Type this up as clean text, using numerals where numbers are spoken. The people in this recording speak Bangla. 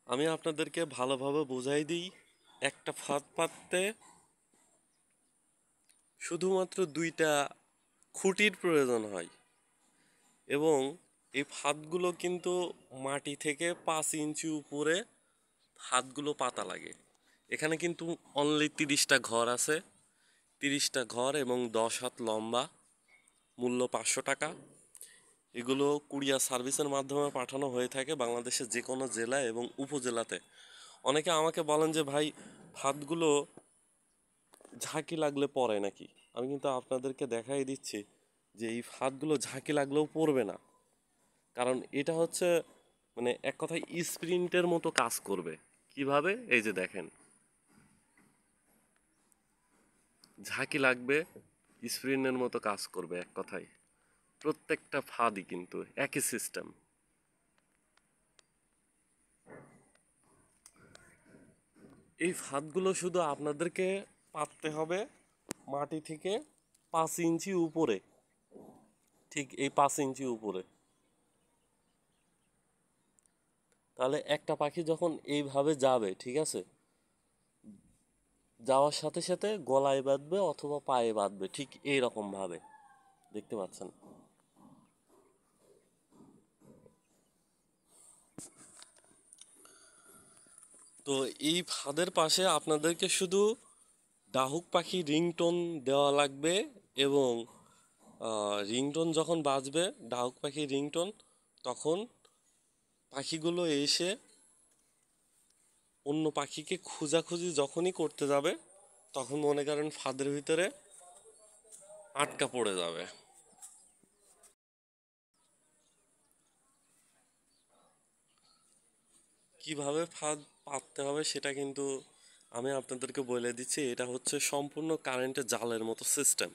আমি আপনাদেরকে ভালোভাবে বুঝাই দিই। একটা ফাঁদ পাততে শুধুমাত্র দুইটা খুঁটির প্রয়োজন হয় এবং এই ফাঁদগুলো কিন্তু মাটি থেকে 5 ইঞ্চি উপরে ফাঁদগুলো পাতা লাগে। এখানে কিন্তু অনলি 30টা ঘর আছে, 30টা ঘর এবং 10 হাত লম্বা। মূল্য 500 টাকা। এগুলো কুরিয়ার সার্ভিসের মাধ্যমে পাঠানো হয়ে থাকে বাংলাদেশের যে কোনো জেলায় এবং উপজেলাতে। অনেকে আমাকে বলেন যে ভাই, ফাঁদগুলো ঝাঁকি লাগলে পড়ে নাকি? আমি কিন্তু আপনাদেরকে দেখাই দিচ্ছি যে এই ফাঁদগুলো ঝাঁকি লাগলেও পড়বে না। কারণ এটা হচ্ছে মানে এক কথায় স্প্রিন্টের মতো কাজ করবে। কিভাবে? এই যে দেখেন, ঝাঁকি লাগবে, স্প্রিন্টের মতো কাজ করবে এক কথায়। প্রত্যেকটা ফাঁদই কিন্তু একই সিস্টেম। এই ফাঁদগুলো শুধু আপনাদেরকে পাততে হবে মাটি থেকে 5 ইঞ্চি উপরে, ঠিক এই 5 ইঞ্চি উপরে। তাহলে একটা পাখি যখন এইভাবে যাবে, ঠিক আছে, যাওয়ার সাথে সাথে গলায় বাঁধবে অথবা পায়ে বাঁধবে, ঠিক এই রকম ভাবে। দেখতে পাচ্ছেন? তো এই ফাঁদের পাশে আপনাদেরকে শুধু ডাহুক পাখি রিংটোন দেওয়া লাগবে এবং রিংটোন যখন বাজবে, ডাহুক পাখির রিংটোন, তখন পাখিগুলো এসে অন্য পাখিকে খোঁজাখুঁজি যখনই করতে যাবে, তখন মনে করেন ফাঁদের ভিতরে আটকা পড়ে যাবে। কিভাবে ফাঁদ পাততে হবে সেটা কিন্তু আমি আপনাদেরকে বলে দিচ্ছি। এটা হচ্ছে সম্পূর্ণ কারেন্টের জালের মতো সিস্টেম।